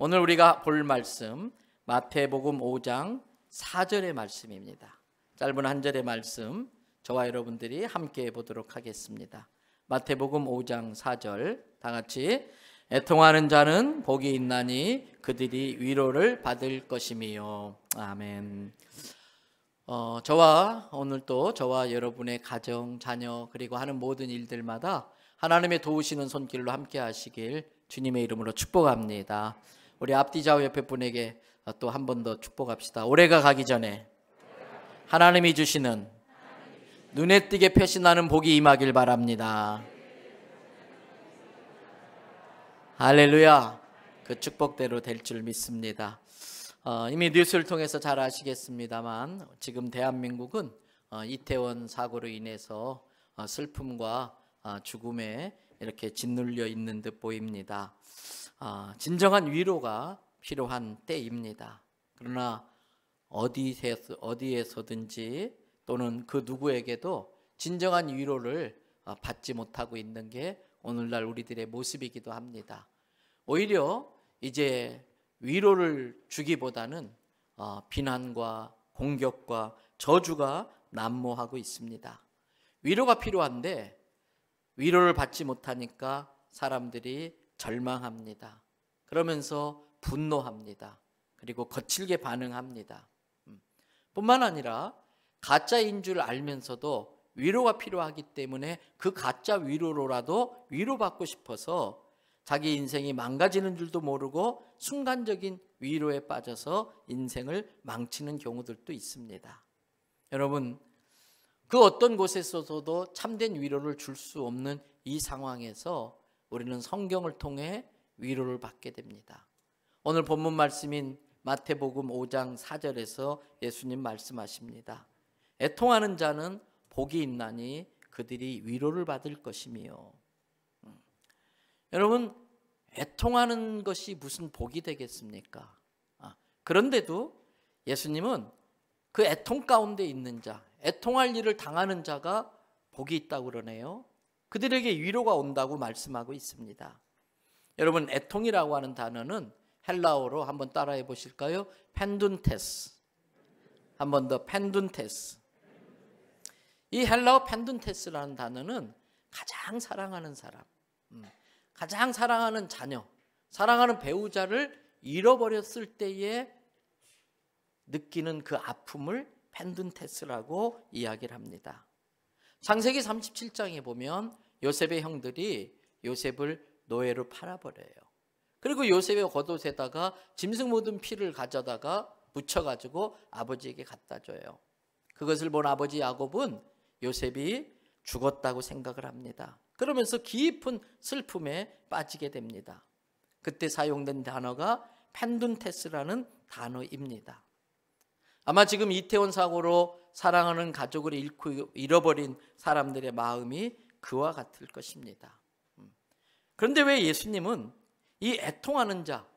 오늘 우리가 볼 말씀 마태복음 5장 4절의 말씀입니다. 짧은 한 절의 말씀 저와 여러분들이 함께 보도록 하겠습니다. 마태복음 5장 4절 다 같이 애통하는 자는 복이 있나니 그들이 위로를 받을 것이미요. 아멘. 오늘 또 저와 여러분의 가정, 자녀 그리고 하는 모든 일들마다 하나님의 도우시는 손길로 함께 하시길 주님의 이름으로 축복합니다. 우리 앞뒤 좌우 옆에 분에게 또 한 번 더 축복합시다. 올해가 가기 전에 하나님이 주시는 눈에 띄게 표시나는 복이 임하길 바랍니다. 할렐루야. 그 축복대로 될 줄 믿습니다. 이미 뉴스를 통해서 잘 아시겠습니다만 지금 대한민국은 이태원 사고로 인해서 슬픔과 죽음에 이렇게 짓눌려 있는 듯 보입니다. 진정한 위로가 필요한 때입니다. 그러나 어디에서든지 또는 그 누구에게도 진정한 위로를 받지 못하고 있는 게 오늘날 우리들의 모습이기도 합니다. 오히려 이제 위로를 주기보다는 비난과 공격과 저주가 난무하고 있습니다. 위로가 필요한데 위로를 받지 못하니까 사람들이 절망합니다. 그러면서 분노합니다. 그리고 거칠게 반응합니다. 뿐만 아니라 가짜인 줄 알면서도 위로가 필요하기 때문에 그 가짜 위로로라도 위로받고 싶어서 자기 인생이 망가지는 줄도 모르고 순간적인 위로에 빠져서 인생을 망치는 경우들도 있습니다. 여러분, 그 어떤 곳에서도 참된 위로를 줄 수 없는 이 상황에서 우리는 성경을 통해 위로를 받게 됩니다. 오늘 본문 말씀인 마태복음 5장 4절에서 예수님 말씀하십니다. 애통하는 자는 복이 있나니 그들이 위로를 받을 것이며. 여러분, 애통하는 것이 무슨 복이 되겠습니까? 그런데도 예수님은 그 애통 가운데 있는 자, 애통할 일을 당하는 자가 복이 있다고 그러네요. 그들에게 위로가 온다고 말씀하고 있습니다. 여러분, 애통이라고 하는 단어는 헬라어로 한번 따라해 보실까요? 펜둔테스. 한 번 더, 펜둔테스. 이 헬라어 펜둔테스라는 단어는 가장 사랑하는 사람, 가장 사랑하는 자녀, 사랑하는 배우자를 잃어버렸을 때에 느끼는 그 아픔을 펜둔테스라고 이야기를 합니다. 창세기 37장에 보면 요셉의 형들이 요셉을 노예로 팔아버려요. 그리고 요셉의 겉옷에다가 짐승 묻은 피를 가져다가 묻혀가지고 아버지에게 갖다 줘요. 그것을 본 아버지 야곱은 요셉이 죽었다고 생각을 합니다. 그러면서 깊은 슬픔에 빠지게 됩니다. 그때 사용된 단어가 펜둔테스라는 단어입니다. 아마 지금 이태원 사고로 사랑하는 가족을 잃어버린 사람들의 마음이 그와 같을 것입니다. 그런데 왜 예수님은 이 애통하는 자,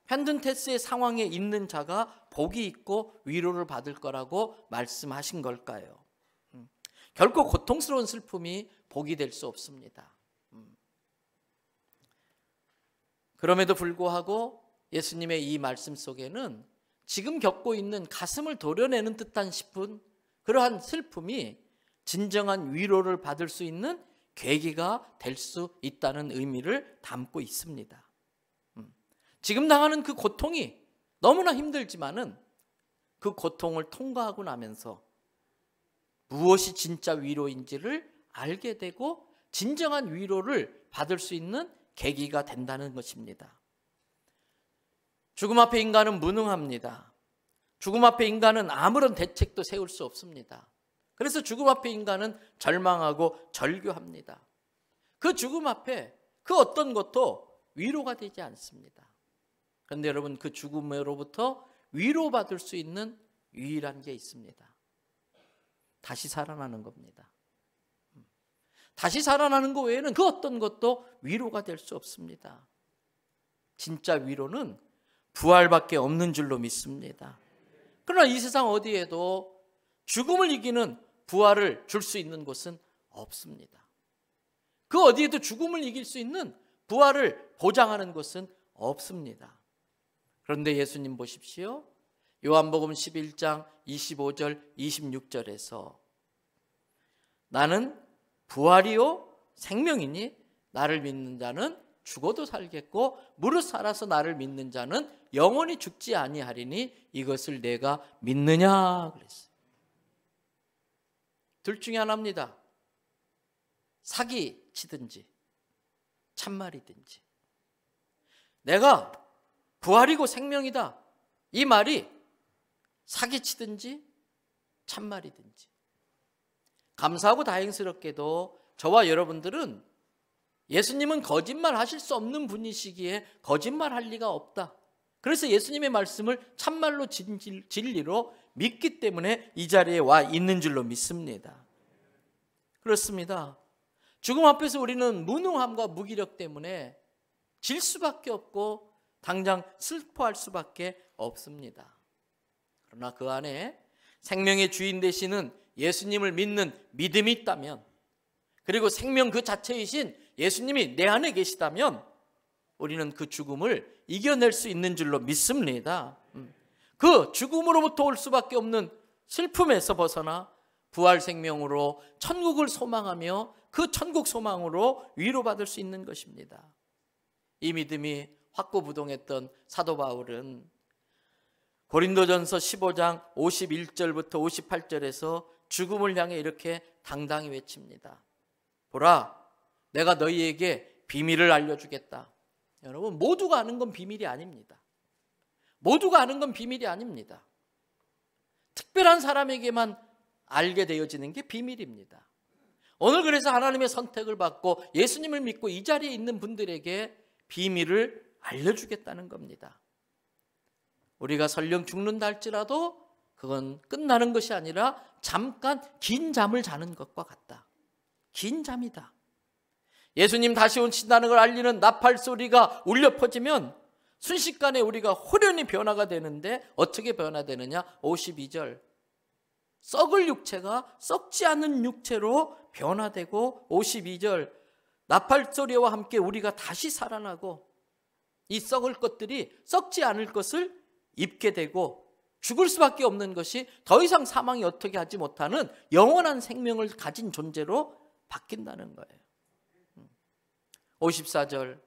펜둔테스의 상황에 있는 자가 복이 있고 위로를 받을 거라고 말씀하신 걸까요? 결코 고통스러운 슬픔이 복이 될 수 없습니다. 그럼에도 불구하고 예수님의 이 말씀 속에는 지금 겪고 있는 가슴을 도려내는 듯한 싶은 그러한 슬픔이 진정한 위로를 받을 수 있는 계기가 될 수 있다는 의미를 담고 있습니다. 지금 당하는 그 고통이 너무나 힘들지만은 그 고통을 통과하고 나면서 무엇이 진짜 위로인지를 알게 되고 진정한 위로를 받을 수 있는 계기가 된다는 것입니다. 죽음 앞에 인간은 무능합니다. 죽음 앞에 인간은 아무런 대책도 세울 수 없습니다. 그래서 죽음 앞에 인간은 절망하고 절규합니다. 그 죽음 앞에 그 어떤 것도 위로가 되지 않습니다. 그런데 여러분, 그 죽음으로부터 위로받을 수 있는 유일한 게 있습니다. 다시 살아나는 겁니다. 다시 살아나는 것 외에는 그 어떤 것도 위로가 될 수 없습니다. 진짜 위로는 부활밖에 없는 줄로 믿습니다. 그러나 이 세상 어디에도 죽음을 이기는 부활을 줄 수 있는 곳은 없습니다. 그 어디에도 죽음을 이길 수 있는 부활을 보장하는 곳은 없습니다. 그런데 예수님 보십시오. 요한복음 11장 25절 26절에서 나는 부활이요 생명이니 나를 믿는 자는 죽어도 살겠고 무릇 살아서 나를 믿는 자는 영원히 죽지 아니하리니 이것을 내가 믿느냐 그랬어요. 둘 중에 하나입니다. 사기 치든지 참말이든지. 내가 부활이고 생명이다 이 말이 사기치든지 참말이든지. 감사하고 다행스럽게도 저와 여러분들은 예수님은 거짓말 하실 수 없는 분이시기에 거짓말할 리가 없다. 그래서 예수님의 말씀을 참말로 진리로 믿기 때문에 이 자리에 와 있는 줄로 믿습니다. 그렇습니다. 죽음 앞에서 우리는 무능함과 무기력 때문에 질 수밖에 없고 당장 슬퍼할 수밖에 없습니다. 그러나 그 안에 생명의 주인 되시는 예수님을 믿는 믿음이 있다면, 그리고 생명 그 자체이신 예수님이 내 안에 계시다면 우리는 그 죽음을 이겨낼 수 있는 줄로 믿습니다. 그 죽음으로부터 올 수밖에 없는 슬픔에서 벗어나 부활 생명으로 천국을 소망하며 그 천국 소망으로 위로받을 수 있는 것입니다. 이 믿음이 확고부동했던 사도 바울은 고린도전서 15장 51절부터 58절에서 죽음을 향해 이렇게 당당히 외칩니다. 보라, 내가 너희에게 비밀을 알려주겠다. 여러분, 모두가 아는 건 비밀이 아닙니다. 모두가 아는 건 비밀이 아닙니다. 특별한 사람에게만 알게 되어지는 게 비밀입니다. 오늘 그래서 하나님의 선택을 받고 예수님을 믿고 이 자리에 있는 분들에게 비밀을 알려주겠다는 겁니다. 우리가 설령 죽는다 할지라도 그건 끝나는 것이 아니라 잠깐 긴 잠을 자는 것과 같다. 긴 잠이다. 예수님 다시 오신다는 걸 알리는 나팔 소리가 울려 퍼지면 순식간에 우리가 호련히 변화가 되는데 어떻게 변화되느냐? 52절. 썩을 육체가 썩지 않은 육체로 변화되고, 52절. 나팔 소리와 함께 우리가 다시 살아나고 이 썩을 것들이 썩지 않을 것을 입게 되고 죽을 수밖에 없는 것이 더 이상 사망이 어떻게 하지 못하는 영원한 생명을 가진 존재로 바뀐다는 거예요. 54절.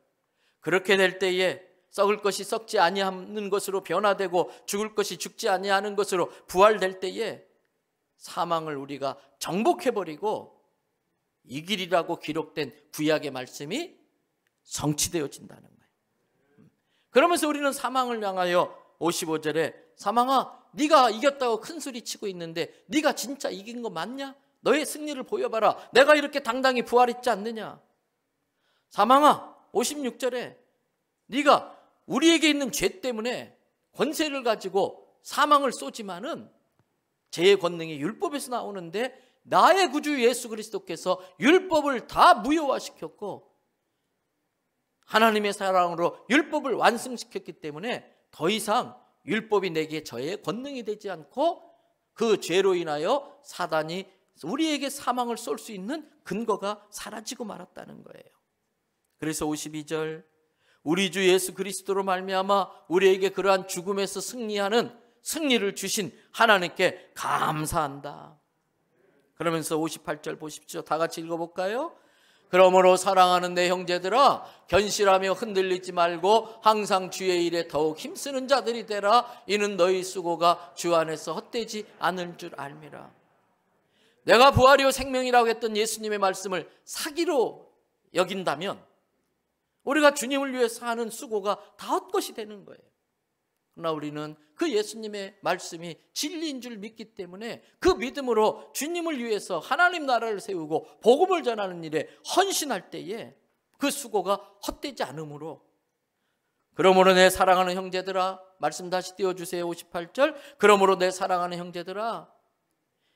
그렇게 될 때에 썩을 것이 썩지 아니하는 것으로 변화되고 죽을 것이 죽지 아니하는 것으로 부활될 때에 사망을 우리가 정복해버리고 이 길이라고 기록된 구약의 말씀이 성취되어진다는 거예요. 그러면서 우리는 사망을 향하여 55절에 사망아, 네가 이겼다고 큰 소리 치고 있는데 네가 진짜 이긴 거 맞냐? 너의 승리를 보여봐라. 내가 이렇게 당당히 부활했지 않느냐? 사망아, 56절에 네가 우리에게 있는 죄 때문에 권세를 가지고 사망을 쏘지만은 죄의 권능이 율법에서 나오는데 나의 구주 예수 그리스도께서 율법을 다 무효화시켰고 하나님의 사랑으로 율법을 완성시켰기 때문에 더 이상 율법이 내게 저의 권능이 되지 않고 그 죄로 인하여 사단이 우리에게 사망을 쏠 수 있는 근거가 사라지고 말았다는 거예요. 그래서 52절, 우리 주 예수 그리스도로 말미암아 우리에게 그러한 죽음에서 승리하는 승리를 주신 하나님께 감사한다. 그러면서 58절 보십시오. 다 같이 읽어볼까요? 그러므로 사랑하는 내 형제들아, 견실하며 흔들리지 말고 항상 주의 일에 더욱 힘쓰는 자들이 되라. 이는 너희 수고가 주 안에서 헛되지 않을 줄 알미라. 내가 부활이요 생명이라고 했던 예수님의 말씀을 사기로 여긴다면 우리가 주님을 위해서 하는 수고가 다 헛것이 되는 거예요. 그러나 우리는 그 예수님의 말씀이 진리인 줄 믿기 때문에 그 믿음으로 주님을 위해서 하나님 나라를 세우고 복음을 전하는 일에 헌신할 때에 그 수고가 헛되지 않으므로, 그러므로 내 사랑하는 형제들아, 말씀 다시 띄워주세요. 58절. 그러므로 내 사랑하는 형제들아,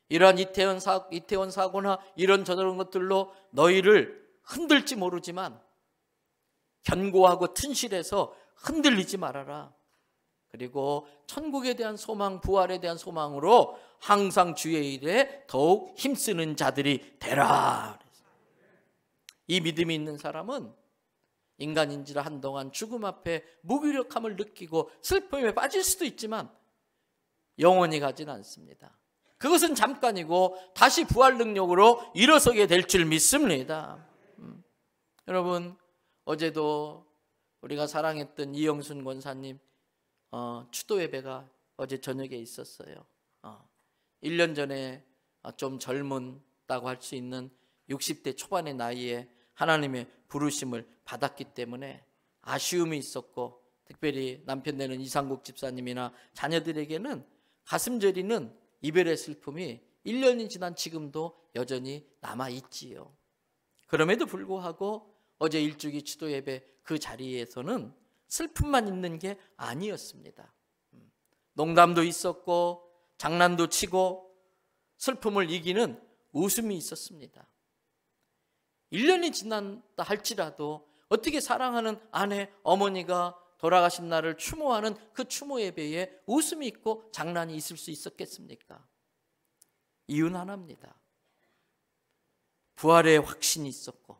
이러한 이태원 사고나 이런 저런 것들로 너희를 흔들지 모르지만 견고하고 튼실해서 흔들리지 말아라. 그리고 천국에 대한 소망, 부활에 대한 소망으로 항상 주의 일에 더욱 힘쓰는 자들이 되라. 이 믿음이 있는 사람은 인간인지라 한동안 죽음 앞에 무기력함을 느끼고 슬픔에 빠질 수도 있지만 영원히 가진 않습니다. 그것은 잠깐이고 다시 부활 능력으로 일어서게 될 줄 믿습니다. 여러분, 어제도 우리가 사랑했던 이영순 권사님 추도 예배가 어제 저녁에 있었어요. 1년 전에 좀 젊은다고 할 수 있는 60대 초반의 나이에 하나님의 부르심을 받았기 때문에 아쉬움이 있었고, 특별히 남편 되는 이상국 집사님이나 자녀들에게는 가슴 저리는 이별의 슬픔이 1년이 지난 지금도 여전히 남아있지요. 그럼에도 불구하고 어제 일주기 추도 예배 그 자리에서는 슬픔만 있는 게 아니었습니다. 농담도 있었고 장난도 치고 슬픔을 이기는 웃음이 있었습니다. 1년이 지난다 할지라도 어떻게 사랑하는 아내, 어머니가 돌아가신 날을 추모하는 그 추모 예배에 웃음이 있고 장난이 있을 수 있었겠습니까? 이유는 하나입니다. 부활의 확신이 있었고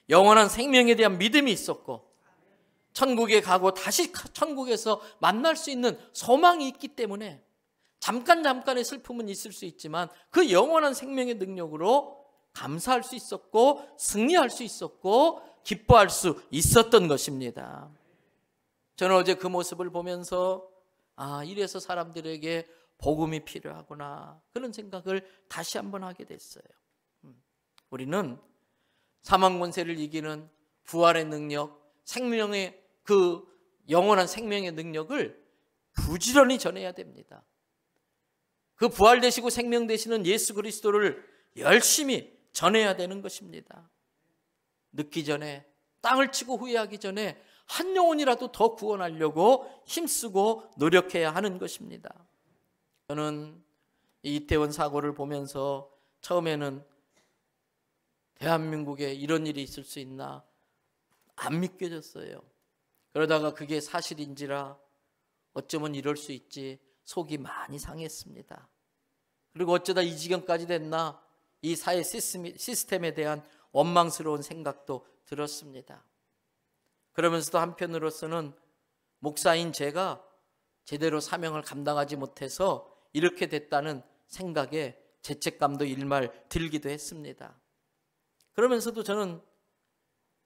영원한 생명에 대한 믿음이 있었고 천국에 가고 다시 천국에서 만날 수 있는 소망이 있기 때문에 잠깐의 슬픔은 있을 수 있지만 그 영원한 생명의 능력으로 감사할 수 있었고 승리할 수 있었고 기뻐할 수 있었던 것입니다. 저는 어제 그 모습을 보면서 이래서 사람들에게 복음이 필요하구나, 그런 생각을 다시 한번 하게 됐어요. 우리는 사망 권세를 이기는 부활의 능력, 생명의 그 영원한 생명의 능력을 부지런히 전해야 됩니다. 그 부활 되시고 생명 되시는 예수 그리스도를 열심히 전해야 되는 것입니다. 늦기 전에, 땅을 치고 후회하기 전에 한 영혼이라도 더 구원하려고 힘쓰고 노력해야 하는 것입니다. 저는 이 이태원 사고를 보면서 처음에는 대한민국에 이런 일이 있을 수 있나 안 믿겨졌어요. 그러다가 그게 사실인지라 어쩌면 이럴 수 있지 속이 많이 상했습니다. 그리고 어쩌다 이 지경까지 됐나, 이 사회 시스템에 대한 원망스러운 생각도 들었습니다. 그러면서도 한편으로서는 목사인 제가 제대로 사명을 감당하지 못해서 이렇게 됐다는 생각에 죄책감도 일말 들기도 했습니다. 그러면서도 저는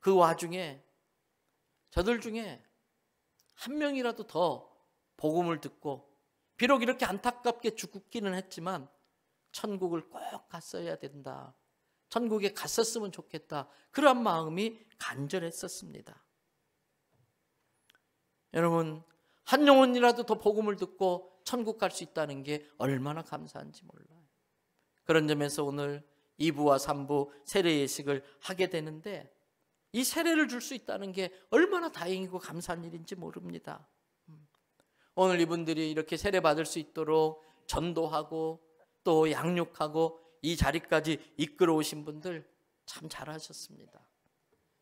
그 와중에 저들 중에 한 명이라도 더 복음을 듣고, 비록 이렇게 안타깝게 죽기는 했지만 천국을 꼭 갔어야 된다, 천국에 갔었으면 좋겠다, 그런 마음이 간절했었습니다. 여러분, 한 영혼이라도 더 복음을 듣고 천국 갈 수 있다는 게 얼마나 감사한지 몰라요. 그런 점에서 오늘 2부와 3부 세례 예식을 하게 되는데, 이 세례를 줄 수 있다는 게 얼마나 다행이고 감사한 일인지 모릅니다. 오늘 이분들이 이렇게 세례 받을 수 있도록 전도하고 또 양육하고 이 자리까지 이끌어 오신 분들 참 잘하셨습니다.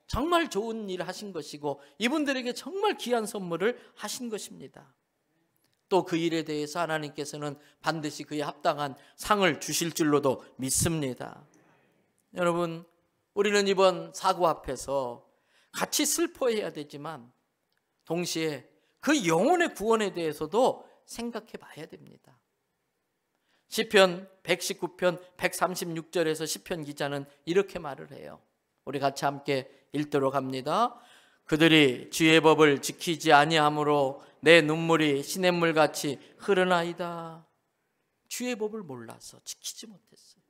정말 좋은 일 하신 것이고 이분들에게 정말 귀한 선물을 하신 것입니다. 또 그 일에 대해서 하나님께서는 반드시 그에 합당한 상을 주실 줄로도 믿습니다. 여러분, 우리는 이번 사고 앞에서 같이 슬퍼해야 되지만 동시에 그 영혼의 구원에 대해서도 생각해 봐야 됩니다. 시편 119편 136절에서 시편 기자는 이렇게 말을 해요. 우리 같이 함께 읽도록 합니다. 그들이 주의 법을 지키지 아니하므로 내 눈물이 시냇물같이 흐르나이다. 주의 법을 몰라서 지키지 못했어요.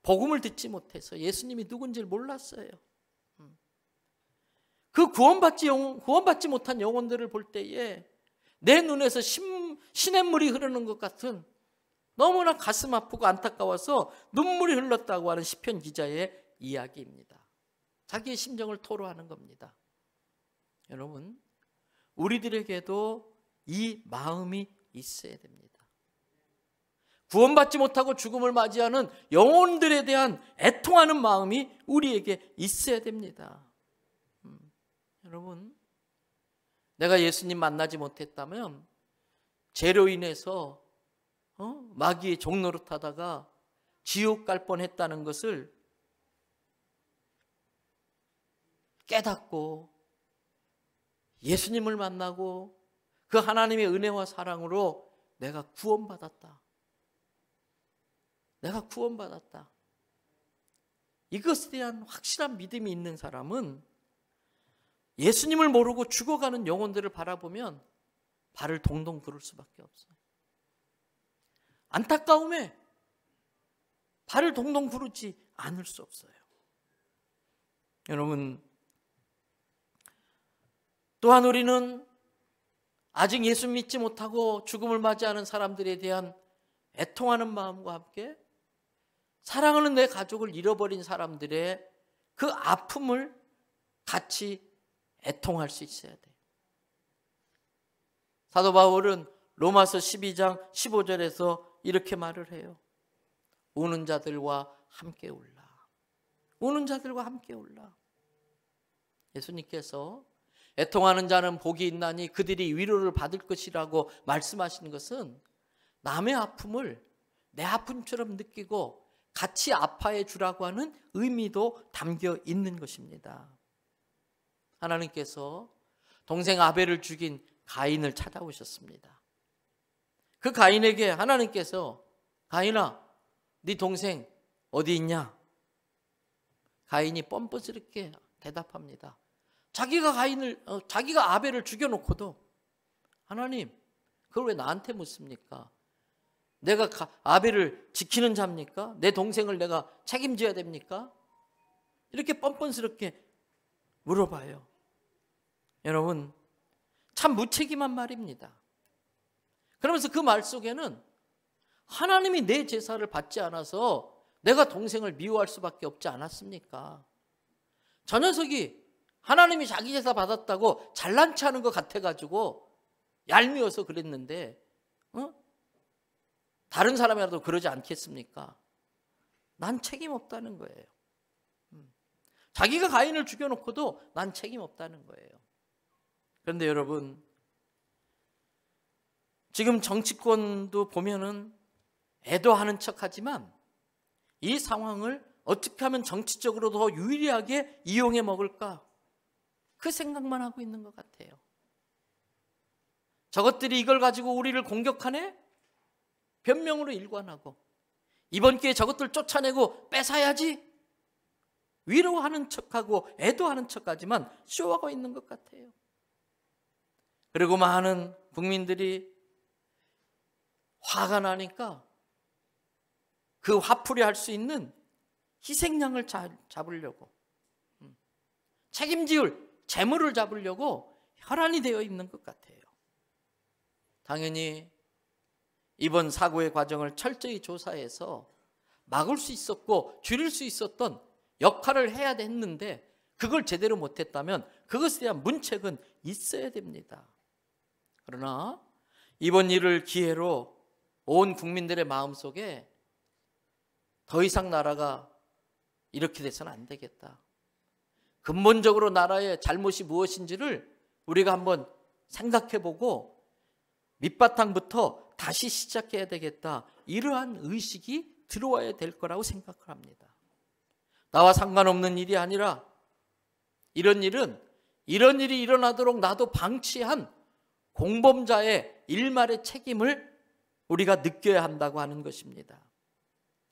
복음을 듣지 못해서 예수님이 누군지를 몰랐어요. 그 구원받지 못한 영혼들을 볼 때에 내 눈에서 시냇물이 흐르는 것 같은, 너무나 가슴 아프고 안타까워서 눈물이 흘렀다고 하는 시편 기자의 이야기입니다. 자기의 심정을 토로하는 겁니다. 여러분, 우리들에게도 이 마음이 있어야 됩니다. 구원받지 못하고 죽음을 맞이하는 영혼들에 대한 애통하는 마음이 우리에게 있어야 됩니다. 여러분, 내가 예수님 만나지 못했다면 죄로 인해서 마귀의 종노릇하다가 지옥 갈 뻔했다는 것을 깨닫고 예수님을 만나고 그 하나님의 은혜와 사랑으로 내가 구원받았다. 내가 구원받았다. 이것에 대한 확실한 믿음이 있는 사람은 예수님을 모르고 죽어가는 영혼들을 바라보면 발을 동동 구를 수밖에 없어요. 안타까움에 발을 동동 구르지 않을 수 없어요. 여러분, 또한 우리는 아직 예수 믿지 못하고 죽음을 맞이하는 사람들에 대한 애통하는 마음과 함께 사랑하는 내 가족을 잃어버린 사람들의 그 아픔을 같이 애통할 수 있어야 돼. 사도 바울은 로마서 12장 15절에서 이렇게 말을 해요. 우는 자들과 함께 울라. 우는 자들과 함께 울라. 예수님께서 애통하는 자는 복이 있나니 그들이 위로를 받을 것이라고 말씀하시는 것은 남의 아픔을 내 아픔처럼 느끼고 같이 아파해 주라고 하는 의미도 담겨 있는 것입니다. 하나님께서 동생 아벨을 죽인 가인을 찾아오셨습니다. 그 가인에게 하나님께서 가인아, 네 동생 어디 있냐? 가인이 뻔뻔스럽게 대답합니다. 자기가 아벨을 죽여놓고도 하나님, 그걸 왜 나한테 묻습니까? 내가 아벨을 지키는 자입니까? 내 동생을 내가 책임져야 됩니까? 이렇게 뻔뻔스럽게 물어봐요. 여러분, 참 무책임한 말입니다. 그러면서 그 말 속에는 하나님이 내 제사를 받지 않아서 내가 동생을 미워할 수밖에 없지 않았습니까? 저 녀석이 하나님이 자기 제사 받았다고 잘난 체 하는 것 같아가지고 얄미워서 그랬는데 다른 사람이라도 그러지 않겠습니까? 난 책임 없다는 거예요. 자기가 가인을 죽여놓고도 난 책임 없다는 거예요. 그런데 여러분, 지금 정치권도 보면은 애도하는 척하지만 이 상황을 어떻게 하면 정치적으로 더 유리하게 이용해 먹을까? 그 생각만 하고 있는 것 같아요. 저것들이 이걸 가지고 우리를 공격하네? 변명으로 일관하고 이번 기회에 저것들 쫓아내고 뺏어야지 위로하는 척하고 애도하는 척하지만 쇼하고 있는 것 같아요. 그리고 많은 국민들이 화가 나니까 그 화풀이 할 수 있는 희생양을 잡으려고 책임질 재물을 잡으려고 혈안이 되어 있는 것 같아요. 당연히 이번 사고의 과정을 철저히 조사해서 막을 수 있었고 줄일 수 있었던 역할을 해야 했는데 그걸 제대로 못했다면 그것에 대한 문책은 있어야 됩니다. 그러나 이번 일을 기회로 온 국민들의 마음속에 더 이상 나라가 이렇게 돼서는 안 되겠다. 근본적으로 나라의 잘못이 무엇인지를 우리가 한번 생각해보고 밑바탕부터 다시 시작해야 되겠다. 이러한 의식이 들어와야 될 거라고 생각을 합니다. 나와 상관없는 일이 아니라 이런 일이 일어나도록 나도 방치한 공범자의 일말의 책임을 우리가 느껴야 한다고 하는 것입니다.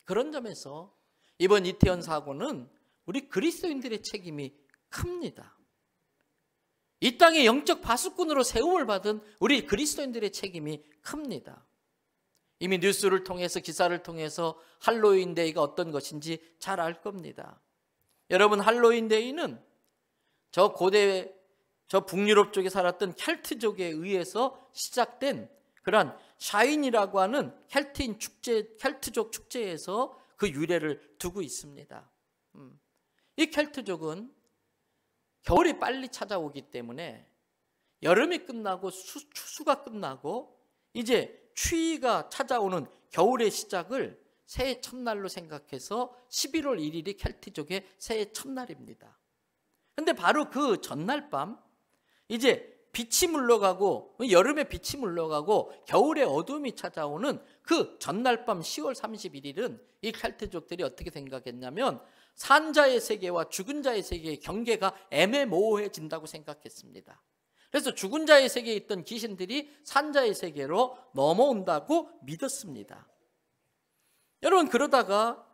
그런 점에서 이번 이태원 사고는 우리 그리스도인들의 책임이 큽니다. 이 땅에 영적 파수꾼으로 세움을 받은 우리 그리스도인들의 책임이 큽니다. 이미 뉴스를 통해서 기사를 통해서 할로윈데이가 어떤 것인지 잘 알 겁니다. 여러분, 할로윈데이는 저 고대 북유럽 쪽에 살았던 켈트족에 의해서 시작된 그러한 샤인이라고 하는 켈트족 축제에서 그 유래를 두고 있습니다. 이 켈트족은 겨울이 빨리 찾아오기 때문에 여름이 끝나고 추수가 끝나고 이제 추위가 찾아오는 겨울의 시작을 새해 첫날로 생각해서 11월 1일이 켈트족의 새해 첫날입니다. 그런데 바로 그 전날 밤 이제 빛이 물러가고 여름에 빛이 물러가고 겨울에 어둠이 찾아오는 그 전날 밤 10월 31일은 이 켈트족들이 어떻게 생각했냐면 산자의 세계와 죽은 자의 세계의 경계가 애매모호해진다고 생각했습니다. 그래서 죽은 자의 세계에 있던 귀신들이 산자의 세계로 넘어온다고 믿었습니다. 여러분, 그러다가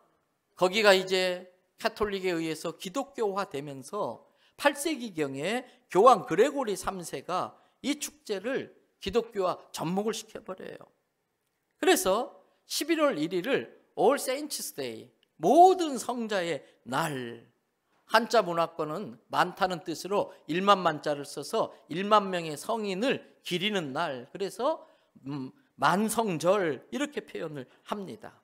거기가 이제 카톨릭에 의해서 기독교화되면서 8세기경에 교황 그레고리 3세가 이 축제를 기독교화 접목을 시켜버려요. 그래서 11월 1일을 All Saints' Day, 모든 성자의 날, 한자 문화권은 많다는 뜻으로 1만 만자를 써서 1만 명의 성인을 기리는 날, 그래서 만성절 이렇게 표현을 합니다.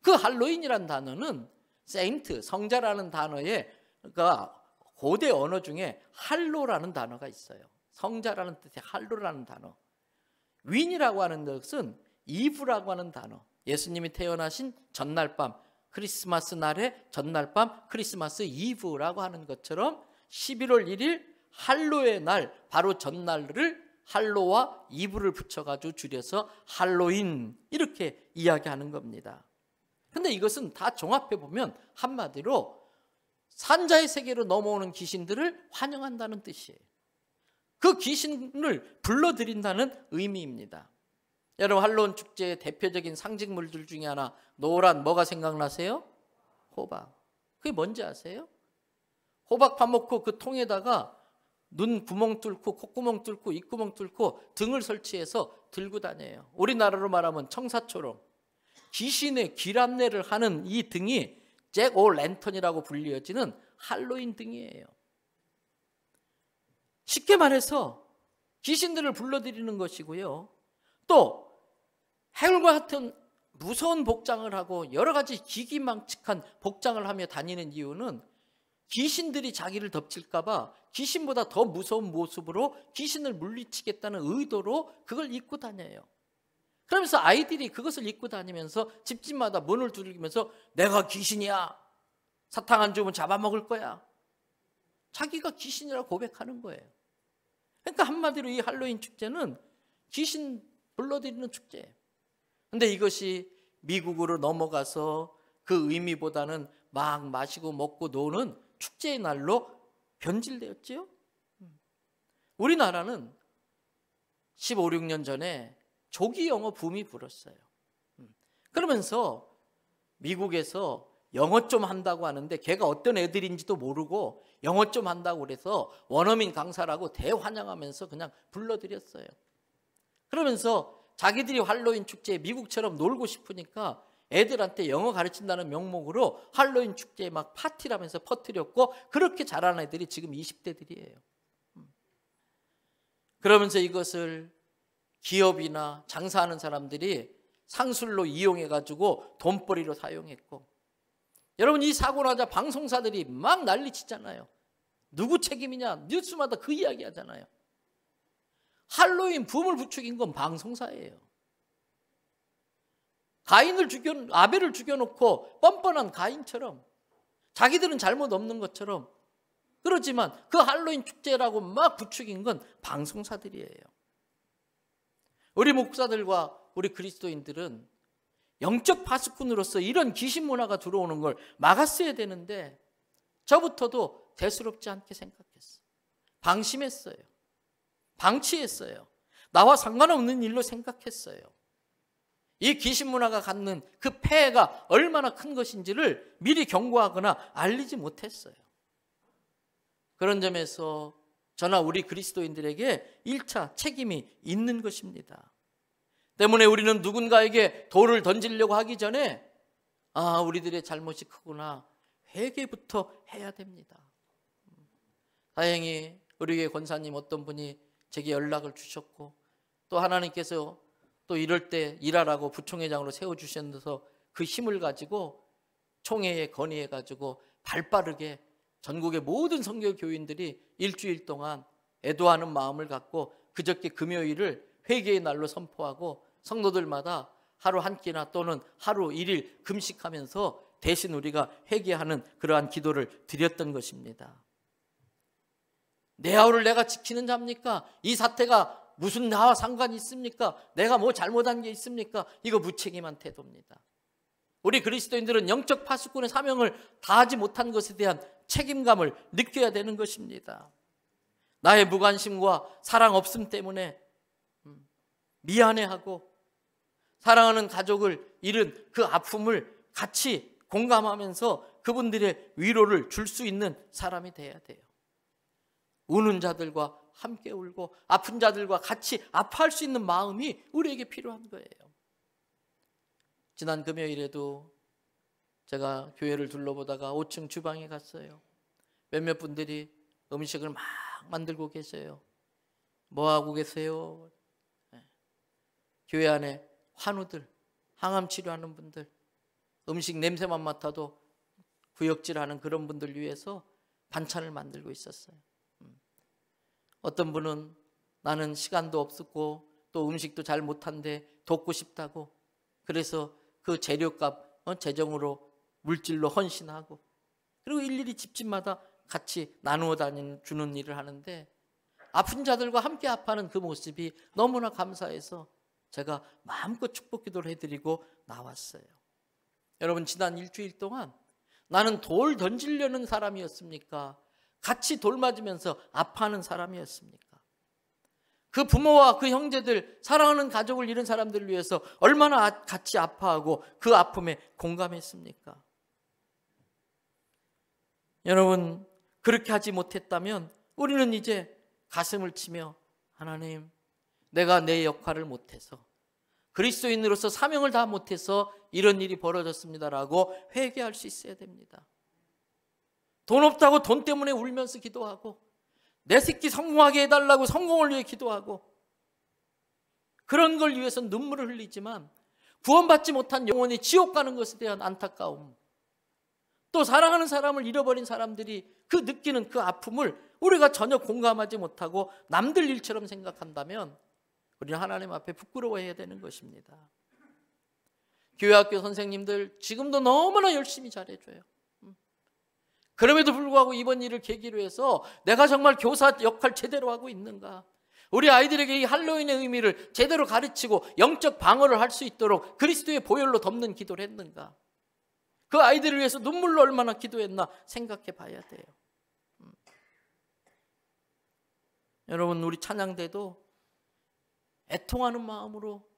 그 할로윈이란 단어는 세인트, 성자라는 단어에 고대 언어 중에 할로라는 단어가 있어요. 성자라는 뜻의 할로라는 단어. 윈이라고 하는 것은 이브라고 하는 단어. 예수님이 태어나신 전날 밤, 크리스마스 날의 전날 밤, 크리스마스 이브라고 하는 것처럼 11월 1일 할로의 날, 바로 전날을 할로와 이브를 붙여가지고 줄여서 할로윈 이렇게 이야기하는 겁니다. 근데 이것은 다 종합해보면 한마디로 산자의 세계로 넘어오는 귀신들을 환영한다는 뜻이에요. 그 귀신을 불러들인다는 의미입니다. 여러분, 할로윈 축제의 대표적인 상징물들 중에 하나, 노란 뭐가 생각나세요? 호박. 그게 뭔지 아세요? 호박 파먹고 그 통에다가 눈 구멍 뚫고 콧구멍 뚫고 입구멍 뚫고 등을 설치해서 들고 다녀요. 우리나라로 말하면 청사초롱. 귀신의 길안내를 하는 이 등이 잭 오 랜턴이라고 불리어지는 할로윈 등이에요. 쉽게 말해서 귀신들을 불러들이는 것이고요. 또 해울과 같은 무서운 복장을 하고 여러 가지 기기망측한 복장을 하며 다니는 이유는 귀신들이 자기를 덮칠까 봐 귀신보다 더 무서운 모습으로 귀신을 물리치겠다는 의도로 그걸 입고 다녀요. 그러면서 아이들이 그것을 입고 다니면서 집집마다 문을 두들기면서 내가 귀신이야, 사탕 안 주면 잡아먹을 거야, 자기가 귀신이라고 고백하는 거예요. 그러니까 한마디로 이 할로윈 축제는 귀신 불러들이는 축제예요. 근데 이것이 미국으로 넘어가서 그 의미보다는 막 마시고 먹고 노는 축제의 날로 변질되었지요. 우리나라는 15, 16년 전에 조기 영어 붐이 불었어요. 그러면서 미국에서 영어 좀 한다고 하는데 걔가 어떤 애들인지도 모르고 영어 좀 한다고 그래서 원어민 강사라고 대환영하면서 그냥 불러들였어요. 그러면서 자기들이 할로윈 축제에 미국처럼 놀고 싶으니까 애들한테 영어 가르친다는 명목으로 할로윈 축제에 막 파티를 하면서 퍼뜨렸고, 그렇게 자란 애들이 지금 20대들이에요. 그러면서 이것을 기업이나 장사하는 사람들이 상술로 이용해가지고 돈벌이로 사용했고, 여러분, 이 사고 나자 방송사들이 막 난리치잖아요. 누구 책임이냐, 뉴스마다 그 이야기 하잖아요. 할로윈 붐을 부추긴 건 방송사예요. 아벨을 죽여놓고 뻔뻔한 가인처럼 자기들은 잘못 없는 것처럼, 그렇지만 그 할로윈 축제라고 막 부추긴 건 방송사들이에요. 우리 목사들과 우리 그리스도인들은 영적 파수꾼으로서 이런 귀신 문화가 들어오는 걸 막았어야 되는데 저부터도 대수롭지 않게 생각했어요. 방심했어요. 방치했어요. 나와 상관없는 일로 생각했어요. 이 귀신 문화가 갖는 그 폐해가 얼마나 큰 것인지를 미리 경고하거나 알리지 못했어요. 그런 점에서 저나 우리 그리스도인들에게 1차 책임이 있는 것입니다. 때문에 우리는 누군가에게 돌을 던지려고 하기 전에 우리들의 잘못이 크구나, 회개부터 해야 됩니다. 다행히 우리 교회 권사님 어떤 분이 제게 연락을 주셨고, 또 하나님께서 또 이럴 때 일하라고 부총회장으로 세워주셔서 그 힘을 가지고 총회에 건의해가지고 발빠르게 전국의 모든 선교 교인들이 일주일 동안 애도하는 마음을 갖고 그저께 금요일을 회개의 날로 선포하고 성도들마다 하루 한 끼나 또는 하루 1일 금식하면서 대신 우리가 회개하는 그러한 기도를 드렸던 것입니다. 내 하루를 내가 지키는 자입니까? 이 사태가 무슨 나와 상관이 있습니까? 내가 뭐 잘못한 게 있습니까? 이거 무책임한 태도입니다. 우리 그리스도인들은 영적 파수꾼의 사명을 다하지 못한 것에 대한 책임감을 느껴야 되는 것입니다. 나의 무관심과 사랑 없음 때문에 미안해하고 사랑하는 가족을 잃은 그 아픔을 같이 공감하면서 그분들의 위로를 줄 수 있는 사람이 돼야 돼요. 우는 자들과 함께 울고 아픈 자들과 같이 아파할 수 있는 마음이 우리에게 필요한 거예요. 지난 금요일에도 제가 교회를 둘러보다가 5층 주방에 갔어요. 몇몇 분들이 음식을 막 만들고 계세요. 뭐 하고 계세요? 교회 안에 환우들, 항암 치료하는 분들, 음식 냄새만 맡아도 구역질하는 그런 분들 위해서 반찬을 만들고 있었어요. 어떤 분은 나는 시간도 없었고 또 음식도 잘 못한데 돕고 싶다고, 그래서 그 재료값 재정으로 물질로 헌신하고, 그리고 일일이 집집마다 같이 나누어 주는 일을 하는데, 아픈 자들과 함께 아파하는 그 모습이 너무나 감사해서 제가 마음껏 축복 기도를 해드리고 나왔어요. 여러분, 지난 일주일 동안 나는 돌 던지려는 사람이었습니까? 같이 돌 맞으면서 아파하는 사람이었습니까? 그 부모와 그 형제들, 사랑하는 가족을 잃은 사람들을 위해서 얼마나 같이 아파하고 그 아픔에 공감했습니까? 여러분, 그렇게 하지 못했다면 우리는 이제 가슴을 치며 하나님, 내가 내 역할을 못해서, 그리스도인으로서 사명을 다 못해서 이런 일이 벌어졌습니다라고 회개할 수 있어야 됩니다. 돈 없다고 돈 때문에 울면서 기도하고, 내 새끼 성공하게 해달라고 성공을 위해 기도하고, 그런 걸 위해서 눈물을 흘리지만 구원받지 못한 영혼이 지옥 가는 것에 대한 안타까움, 또 사랑하는 사람을 잃어버린 사람들이 그 느끼는 그 아픔을 우리가 전혀 공감하지 못하고 남들 일처럼 생각한다면 우리는 하나님 앞에 부끄러워해야 되는 것입니다. 교회학교 선생님들 지금도 너무나 열심히 잘해줘요. 그럼에도 불구하고 이번 일을 계기로 해서 내가 정말 교사 역할 제대로 하고 있는가, 우리 아이들에게 이 할로윈의 의미를 제대로 가르치고 영적 방어를 할 수 있도록 그리스도의 보혈로 덮는 기도를 했는가, 그 아이들을 위해서 눈물로 얼마나 기도했나 생각해 봐야 돼요. 여러분, 우리 찬양대도 애통하는 마음으로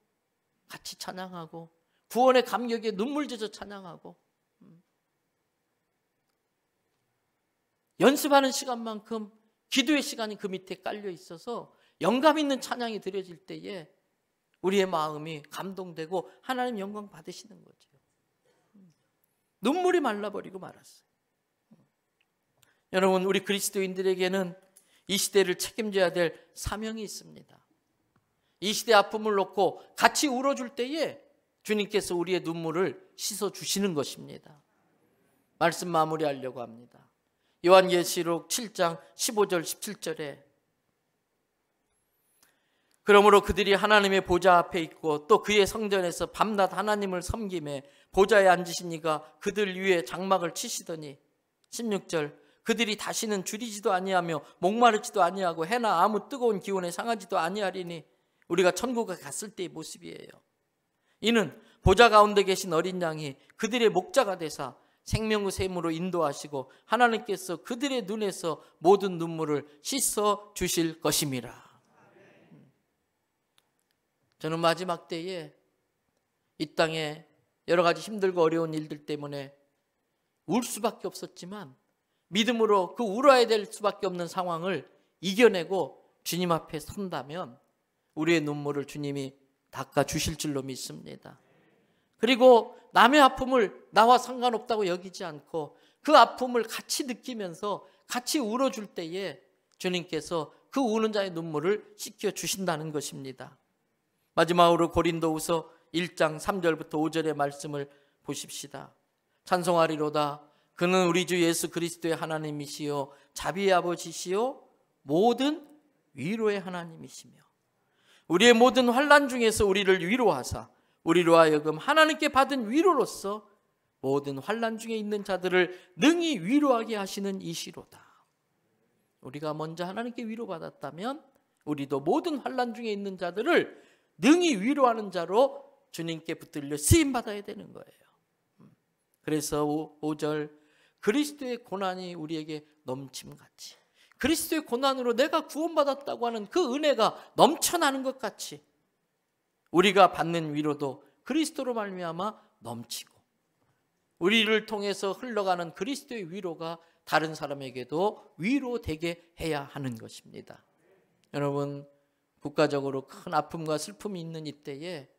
같이 찬양하고 구원의 감격에 눈물 젖어 찬양하고, 연습하는 시간만큼 기도의 시간이 그 밑에 깔려 있어서 영감 있는 찬양이 드려질 때에 우리의 마음이 감동되고 하나님 영광 받으시는 거죠. 눈물이 말라버리고 말았어요. 여러분, 우리 그리스도인들에게는 이 시대를 책임져야 될 사명이 있습니다. 이 시대 아픔을 놓고 같이 울어줄 때에 주님께서 우리의 눈물을 씻어주시는 것입니다. 말씀 마무리하려고 합니다. 요한계시록 7장 15절 17절에 그러므로 그들이 하나님의 보좌 앞에 있고 또 그의 성전에서 밤낮 하나님을 섬기매 보좌에 앉으신 이가 그들 위에 장막을 치시더니, 16절 그들이 다시는 줄이지도 아니하며 목마르지도 아니하고 해나 아무 뜨거운 기운에 상하지도 아니하리니, 우리가 천국에 갔을 때의 모습이에요. 이는 보좌 가운데 계신 어린 양이 그들의 목자가 되사 생명의 샘으로 인도하시고 하나님께서 그들의 눈에서 모든 눈물을 씻어 주실 것임이라. 저는 마지막 때에 이 땅에 여러 가지 힘들고 어려운 일들 때문에 울 수밖에 없었지만 믿음으로 그 울어야 될 수밖에 없는 상황을 이겨내고 주님 앞에 선다면 우리의 눈물을 주님이 닦아주실 줄로 믿습니다. 그리고 남의 아픔을 나와 상관없다고 여기지 않고 그 아픔을 같이 느끼면서 같이 울어줄 때에 주님께서 그 우는 자의 눈물을 씻겨주신다는 것입니다. 마지막으로 고린도후서 1장 3절부터 5절의 말씀을 보십시다. 찬송하리로다. 그는 우리 주 예수 그리스도의 하나님이시요 자비의 아버지시요 모든 위로의 하나님이시며 우리의 모든 환난 중에서 우리를 위로하사 우리로 하여금 하나님께 받은 위로로서 모든 환난 중에 있는 자들을 능히 위로하게 하시는 이시로다. 우리가 먼저 하나님께 위로받았다면 우리도 모든 환난 중에 있는 자들을 능히 위로하는 자로 주님께 붙들려 쓰임받아야 되는 거예요. 그래서 5절 그리스도의 고난이 우리에게 넘침같이, 그리스도의 고난으로 내가 구원받았다고 하는 그 은혜가 넘쳐나는 것 같이 우리가 받는 위로도 그리스도로 말미암아 넘치고, 우리를 통해서 흘러가는 그리스도의 위로가 다른 사람에게도 위로되게 해야 하는 것입니다. 여러분, 국가적으로 큰 아픔과 슬픔이 있는 이때에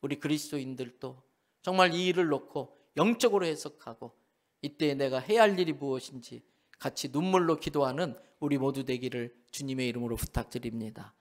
우리 그리스도인들도 정말 이 일을 놓고 영적으로 해석하고 이때에 내가 해야 할 일이 무엇인지 같이 눈물로 기도하는 우리 모두 되기를 주님의 이름으로 부탁드립니다.